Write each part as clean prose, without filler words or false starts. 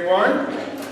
everyone.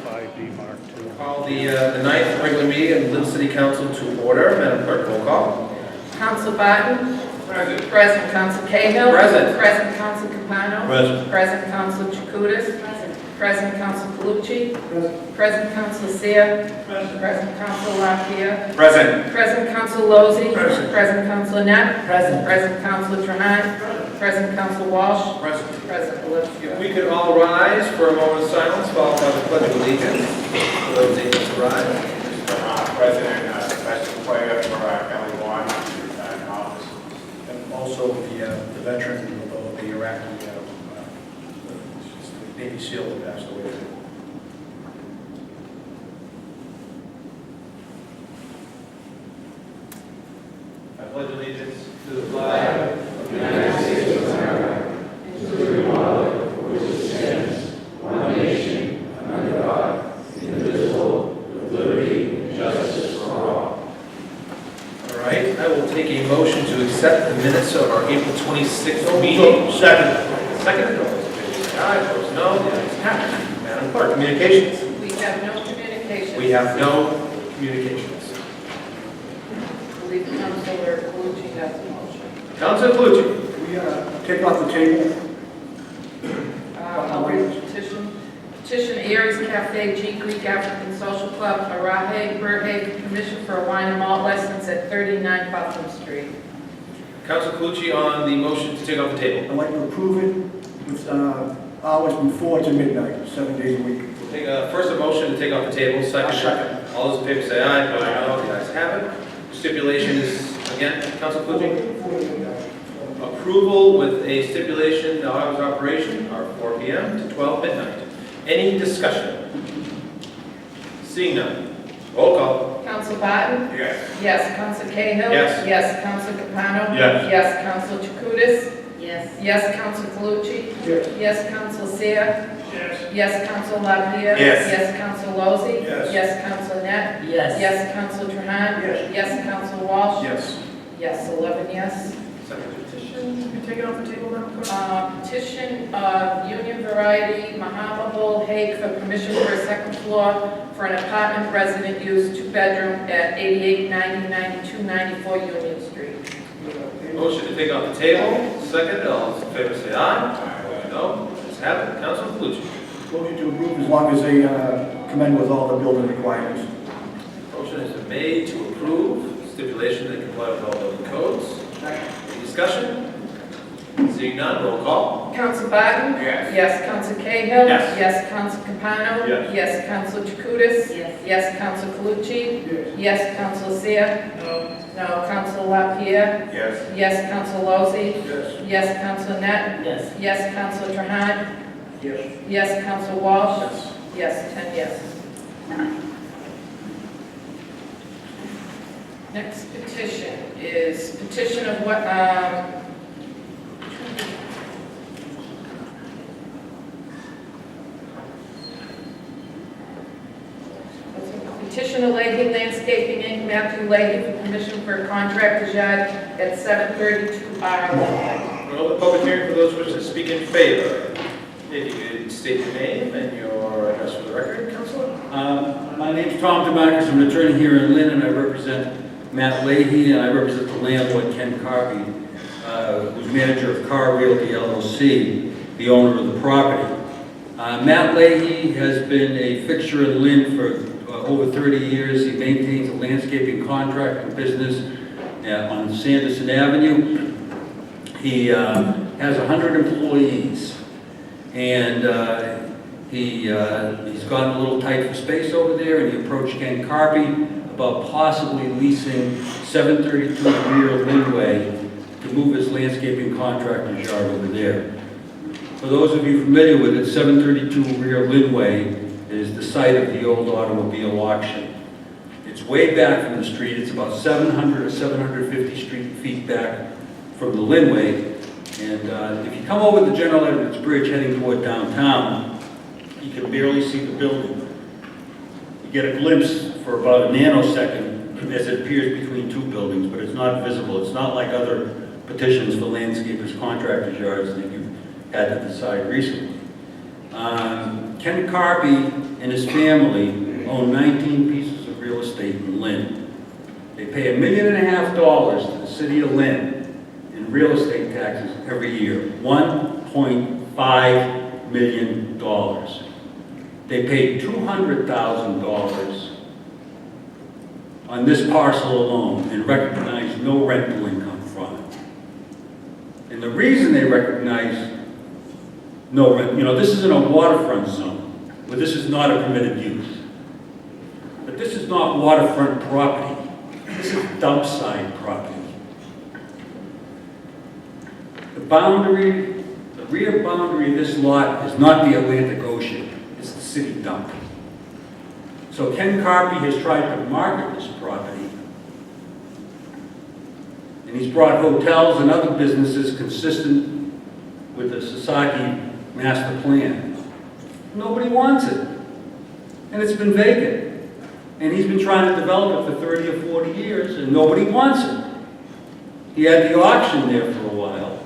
5D Mark II. Call the ninth regular meeting of the Lynn City Council to order. Madam Clerk, roll call. Council Barton. Present. Present Council Cahill. Present. Present Council Capano. Present. Present Council Jacutis. Present. Present Council Calucci. Present. Present Council Seer. Present. Present Council Lapierre. Present. Present Council Lozey. Present. Present Council Net. Present. Present Council Trahan. Present Council Walsh. Present. Present If Olivia. we could all rise for a moment of silence, followed by the Pledge of Allegiance. For those able to rise. President, special prayer for Kelly Warren in office. And also the veteran of the Iraqi Navy SEAL who passed away. I pledge allegiance to the flag of the United States of America, and to the republic for which it stands, one nation, under God, indivisible, with liberty and justice for all. All right, I will take a motion to accept the minutes of our April 26th meeting. Second. Second, all those in favor say aye, opposed no, the ayes have it. Madam Clerk, communications. We have no communication. We have no communications. I believe Councilor Calucci has a motion. Councilor Calucci. We take off the table. I'll read the petition. Petition Aries Cafe G Greek African Social Club, Arahe, Burhae, permission for a wine and malt license at 39 Buffalo Street. Councilor Calucci on the motion to take off the table. I'd like to approve it with hours from 4 to midnight, 7 days a week. We'll take first a motion to take off the table, second. Second. All those in favor say aye, opposed no, the ayes have it. Stipulation is, again, Councilor Calucci? 4 to midnight. Approval with a stipulation, the hours of operation are 4 p.m. to 12 midnight. Any discussion? Seeing none. Roll call. Council Barton? Yes. Yes. Council Cahill? Yes. Yes. Council Capano? Yes. Yes. Council Jacutis? Yes. Yes. Council Calucci? Yes. Yes. Council Seer? Yes. Yes. Council Lapierre? Yes. Yes. Council Lozey? Yes. Yes. Council Net? Yes. Yes. Council Trahan? Yes. Yes. Council Walsh? Yes. Yes. 11 yes. Second petition, you take it off the table, Madam Clerk? Petition of Union Variety Mahamahal Hague for permission for a second floor for an apartment resident use, 2-bedroom at 8890 9294 Union Street. Motion to take off the table, second. All those in favor say aye. Opposed no, ayes have it. Councilor Calucci. Motion to approve as long as they come in with all the building requirements. Motion has been made to approve stipulation that comply with all building codes. Any discussion? Seeing none, roll call. Council Barton? Yes. Yes. Council Cahill? Yes. Yes. Council Capano? Yes. Yes. Council Jacutis? Yes. Yes. Council Calucci? Yes. Yes. Council Seer? No. Council Lapierre? Yes. Yes. Council Lozey? Yes. Yes. Council Net? Yes. Yes. Council Trahan? Yes. Yes. Council Walsh? Yes. Yes. 10 yes. Next petition is petition of what, petition of Leahy Landscaping Inc., Matthew Leahy, for permission for a contractor's yard at 732 R. We'll open the public hearing for those wishing to speak in favor. If you could state your name and your address for the record, Councilor. My name's Tom DeMarcus. I'm an attorney here in Lynn, and I represent Matt Leahy, and I represent the landlord, Ken Carby, who's manager of Car Realty LLC, the owner of the property. Matt Leahy has been a fixture in Lynn for over 30 years. He maintains a landscaping contracting business on Sanderson Avenue. He has 100 employees, and he's gotten a little tight for space over there, and he approached Ken Carby about possibly leasing 732 Rear Linway to move his landscaping contractor's yard over there. For those of you familiar with it, 732 Rear Linway is the site of the old automobile auction. It's way back from the street. It's about 700 or 750 feet back from the Linway. And if you come over the General Edwards Bridge heading toward downtown, you can barely see the building. You get a glimpse for about a nanosecond as it appears between two buildings, but it's not visible. It's not like other petitions for landscapers, contractors' yards that you've had to decide recently. Ken Carpy and his family own 19 pieces of real estate in Lynn. They pay $1.5 million to the city of Lynn in real estate taxes every year, $1.5 million. They paid $200,000 on this parcel alone and recognized no rental income from it. And the reason they recognize no rent, this is in a waterfront zone, where this is not a permitted use. But this is not waterfront property. This is dump site property. The rear boundary of this lot is not the Atlantic Ocean, it's the city dump. So Ken Carpy has tried to market this property, and he's brought hotels and other businesses consistent with the Sasaki master plan. Nobody wants it, and it's been vacant. And he's been trying to develop it for 30 or 40 years, and nobody wants it. He had the auction there for a while.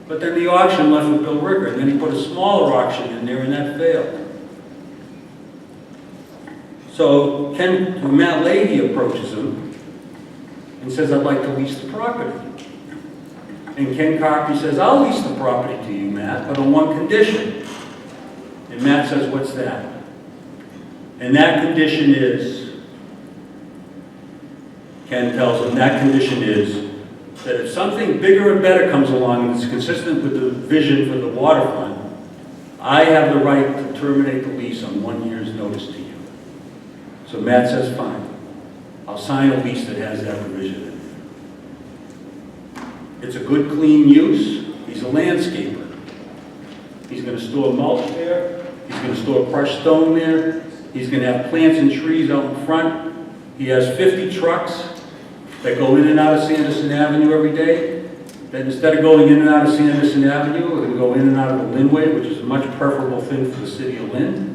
But then the auction left with Bill Ricker, and then he put a smaller auction in there, and that failed. So Matt Leahy approaches him and says, I'd like to lease the property. And Ken Carpy says, I'll lease the property to you, Matt, but on one condition. And Matt says, what's that? And that condition is, Ken tells him, that condition is that if something bigger and better comes along and is consistent with the vision for the waterfront, I have the right to terminate the lease on 1 year's notice to you. So Matt says, fine. I'll sign a lease that has that provision in it. It's a good, clean use. He's a landscaper. He's going to store mulch there. He's going to store crushed stone there. He's going to have plants and trees out in front. He has 50 trucks that go in and out of Sanderson Avenue every day. That instead of going in and out of Sanderson Avenue, we're going to go in and out of the Lynnway, which is a much preferable thing for the city of Lynn.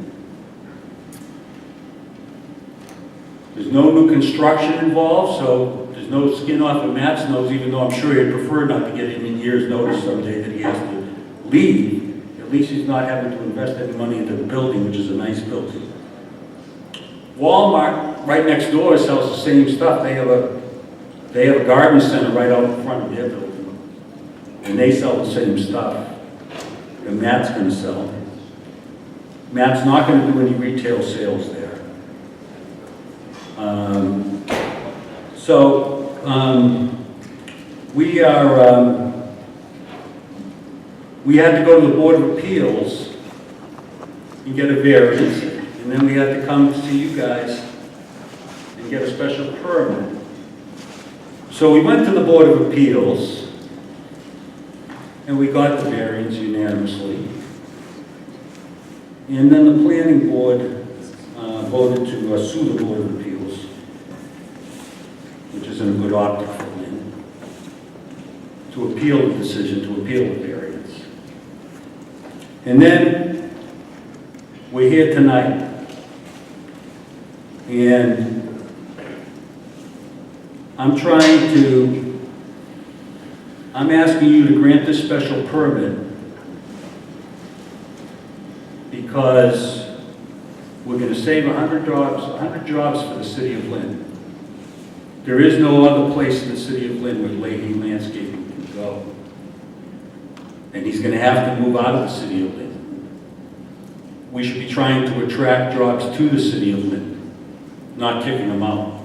There's no new construction involved, so there's no skin off of Matt's nose, even though I'm sure he'd prefer not to get in year's notice someday that he has to leave. At least he's not having to invest any money into the building, which is a nice building. Walmart, right next door, sells the same stuff. They have a garden center right out in front of their building. And they sell the same stuff. And Matt's going to sell. Matt's not going to do any retail sales there. We had to go to the Board of Appeals and get a variance, and then we had to come to see you guys and get a special permit. So we went to the Board of Appeals, and we got the variance unanimously. And then the planning board voted to sue the Board of Appeals, which isn't a good optic for Lynn, to appeal the decision, to appeal the variance. And then we're here tonight, and I'm asking you to grant this special permit because we're going to save 100 jobs for the city of Lynn. There is no other place in the city of Lynn where Leahy Landscaping can go. And he's going to have to move out of the city of Lynn. We should be trying to attract jobs to the city of Lynn, not kicking them out.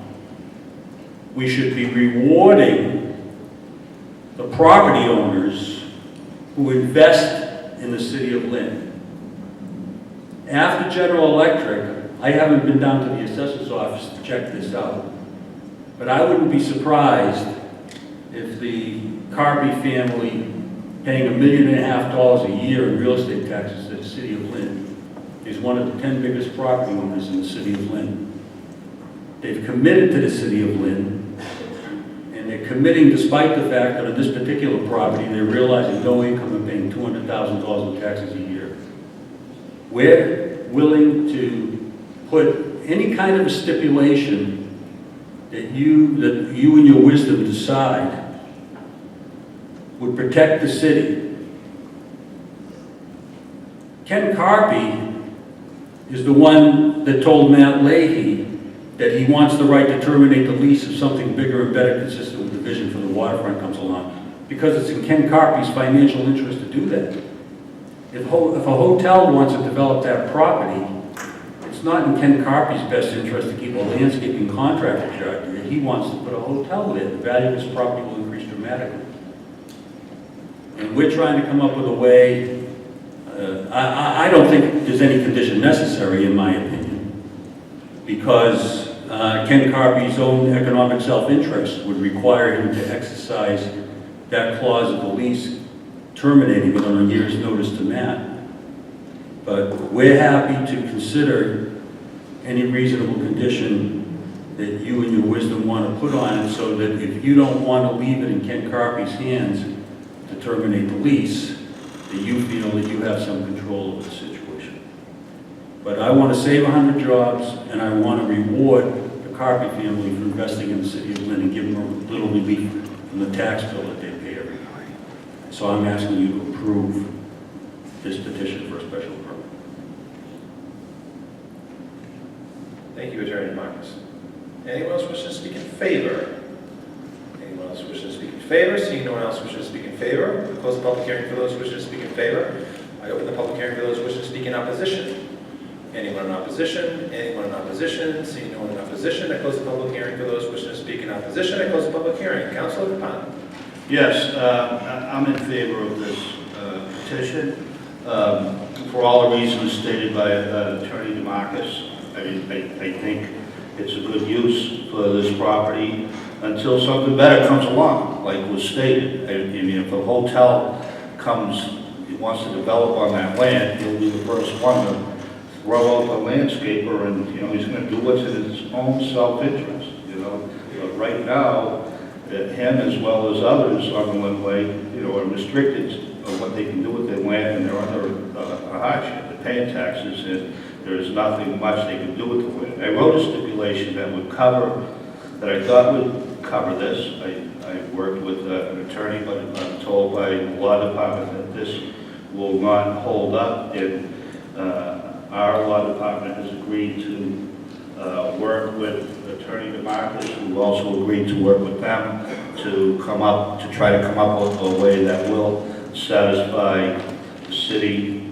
We should be rewarding the property owners who invest in the city of Lynn. After General Electric, I haven't been down to the assessor's office to check this out, but I wouldn't be surprised if the Carpy family paying $1.5 million a year in real estate taxes to the city of Lynn is one of the 10 biggest property owners in the city of Lynn. They've committed to the city of Lynn, and they're committing despite the fact that on this particular property, they're realizing no income and paying $200,000 in taxes a year. We're willing to put any kind of a stipulation that you in your wisdom decide would protect the city Ken Carpy is the one that told Matt Leahy that he wants the right to terminate the lease if something bigger and better consistent with the vision for the waterfront comes along. Because it's in Ken Carpy's financial interest to do that. If a hotel wants to develop that property, it's not in Ken Carpy's best interest to keep a landscaping contractor charged. He wants to put a hotel there. The value of his property will increase dramatically. And we're trying to come up with a way. I don't think there's any condition necessary, in my opinion, because Ken Carpy's own economic self-interest would require him to exercise that clause of the lease, terminating it on a year's notice to Matt. But we're happy to consider any reasonable condition that you and your wisdom want to put on it, so that if you don't want to leave it in Ken Carpy's hands to terminate the lease, that you feel that you have some control over the situation. But I want to save 100 jobs, and I want to reward the Carpy family for investing in the city of Lynn and give them a little relief from the tax bill that they pay every year. So I'm asking you to approve this petition for a special permit. Thank you, Attorney Marcus. Anyone else wishing to speak in favor? Anyone else wishing to speak in favor? Seeing no one else wishing to speak in favor, we'll close the public hearing for those wishing to speak in favor. I open the public hearing for those wishing to speak in opposition. Anyone in opposition? Anyone in opposition? Seeing no one in opposition, I close the public hearing for those wishing to speak in opposition. I close the public hearing. Councilor Capano. Yes, I'm in favor of this petition for all the reasons stated by Attorney DeMarcus. I think it's a good use for this property until something better comes along, like was stated. I mean, if a hotel wants to develop on that land, he'll be the first one to throw out the landscaper, and he's going to do what's in his own self-interest. But right now, him as well as others on the Linway, are restricted of what they can do with their land, and they're under a hardship. They're paying taxes, and there's nothing much they can do with the land. I wrote a stipulation that I thought would cover this. I worked with an attorney, but I'm told by the law department that this will not hold up, and our law department has agreed to work with Attorney DeMarcus, who also agreed to work with them to try to come up with a way that will satisfy the city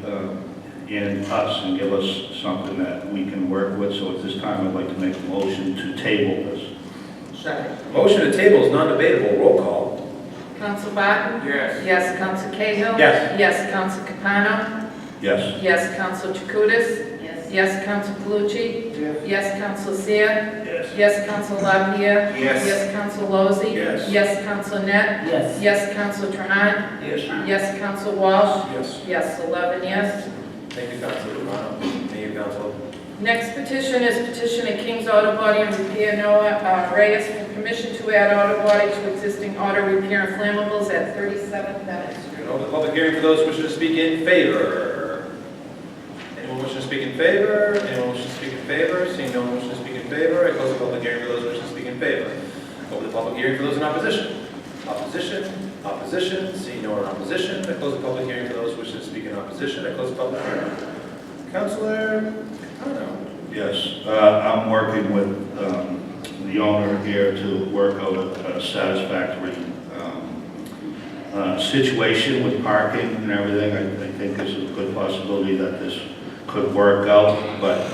and us and give us something that we can work with. So at this time, I'd like to make a motion to table this. Second. Motion to table is non-debatable. Roll call. Council Barton? Yes. Yes, Council Cahill? Yes. Yes, Council Capano? Yes. Yes, Council Chakutis? Yes. Yes, Council Calucci? Yes. Yes, Council Seer? Yes. Yes, Council LaPierre? Yes. Yes, Council Lozey? Yes. Yes, Council Net? Yes. Yes, Council Trahan? Yes. Yes, Council Walsh? Yes. Yes, 11 yes. Thank you, Councilor Capano. Thank you, Councilor. Next petition is petition of King's Auto Body and Repair Noah Reyes for permission to add auto body to existing auto repair and flammables at 37 Bennett Street. Open the public hearing for those wishing to speak in favor. Anyone wishing to speak in favor? Anyone wishing to speak in favor? Seeing no one wishing to speak in favor, I close the public hearing for those wishing to speak in favor. Open the public hearing for those in opposition. Opposition, opposition, seeing no one in opposition, I close the public hearing for those wishing to speak in opposition. I close the public hearing. Councilor Capano. Yes, I'm working with the owner here to work out a satisfactory situation with parking and everything. I think there's a good possibility that this could work out, but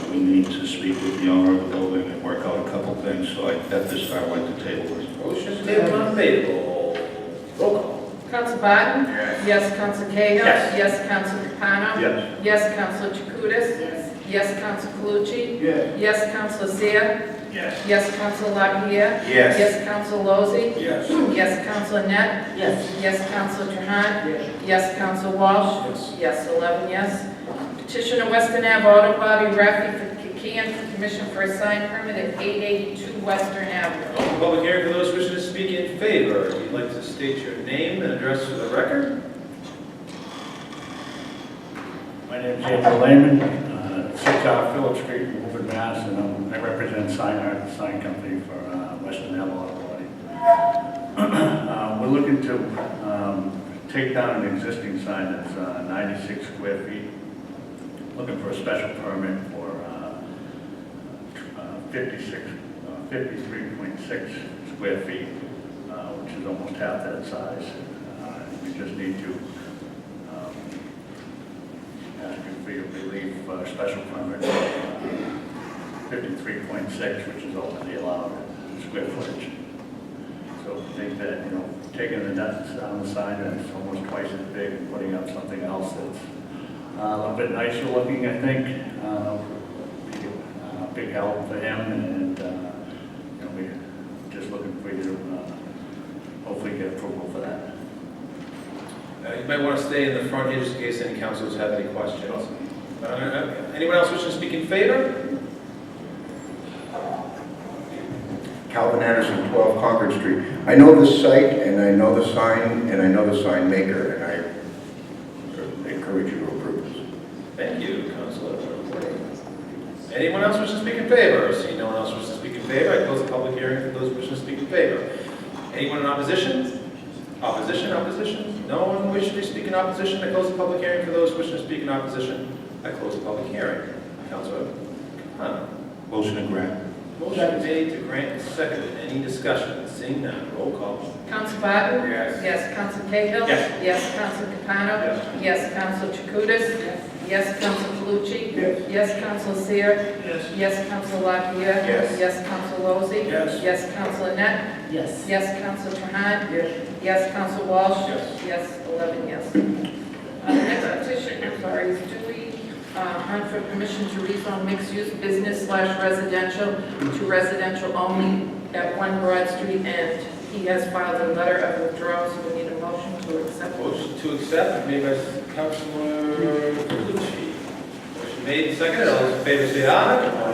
we need to speak with the owner of the building and work out a couple things. So at this time, I'd like to table this. Motion to table non-debatable. Roll call. Council Barton? Yes. Yes, Council Cahill? Yes. Yes, Council Capano? Yes. Yes, Council Chakutis? Yes. Yes, Council Calucci? Yes. Yes, Council Seer? Yes. Yes, Council LaPierre? Yes. Yes, Council Lozey? Yes. Yes, Council Net? Yes. Yes, Council Trahan? Yes. Yes, Council Walsh? Yes. Yes, 11 yes. Petition of Western Ave Auto Body Rafi for Kikian for permission for a sign permit at 882 Western Avenue. Open the public hearing for those wishing to speak in favor. If you'd like to state your name and address for the record. My name is Andrew Lehman, 6 Phillips Street, Woburn, Mass., and I represent sign company for Western Ave Auto Body. We're looking to take down an existing sign that's 96 square feet. Looking for a special permit for 53.6 square feet, which is almost half that size. We just need to ask you for your relief, special permit for 53.6, which is over the allowed square footage. So I think that, taking the nuts down the sign that's almost twice as big and putting up something else that's a little bit nicer looking, I think, be a big help for him, and we're just looking for you to hopefully get approval for that. You might want to stay in the front here just in case any councilors have any questions. Anyone else wishing to speak in favor? Calvin Anderson, 12 Concord Street. I know this site, and I know the sign, and I know the sign maker, and I encourage you to approve this. Thank you, Councilor. Anyone else wishing to speak in favor? Seeing no one else wishing to speak in favor, I close the public hearing for those wishing to speak in favor. Anyone in opposition? Opposition, opposition? No one wishing to speak in opposition, I close the public hearing for those wishing to speak in opposition. I close the public hearing. Councilor Capano. Motion to grant. Motion made to grant, seconded. Any discussion? Seeing none, roll call. Counsel Barton? Yes. Yes, Counsel Cahill? Yes. Yes, Counsel Capano? Yes. Yes, Counsel Chakutis? Yes, Counsel Calucci? Yes. Yes, Counsel Seer? Yes. Yes, Counsel LaPierre? Yes. Yes, Counsel Lozey? Yes. Yes, Counsel Net? Yes. Yes, Counsel Trahan? Yes. Yes, Counsel Walsh? Yes. Yes, 11 yes. The next petition, is Dewey, hunt for permission to rezone mixed-use business/residential to residential only at 1 Broad Street, and he has filed a letter of withdrawal, so we need a motion to accept. Motion to accept made by Councilor Calucci. Motion made and seconded. All those in favor say aye.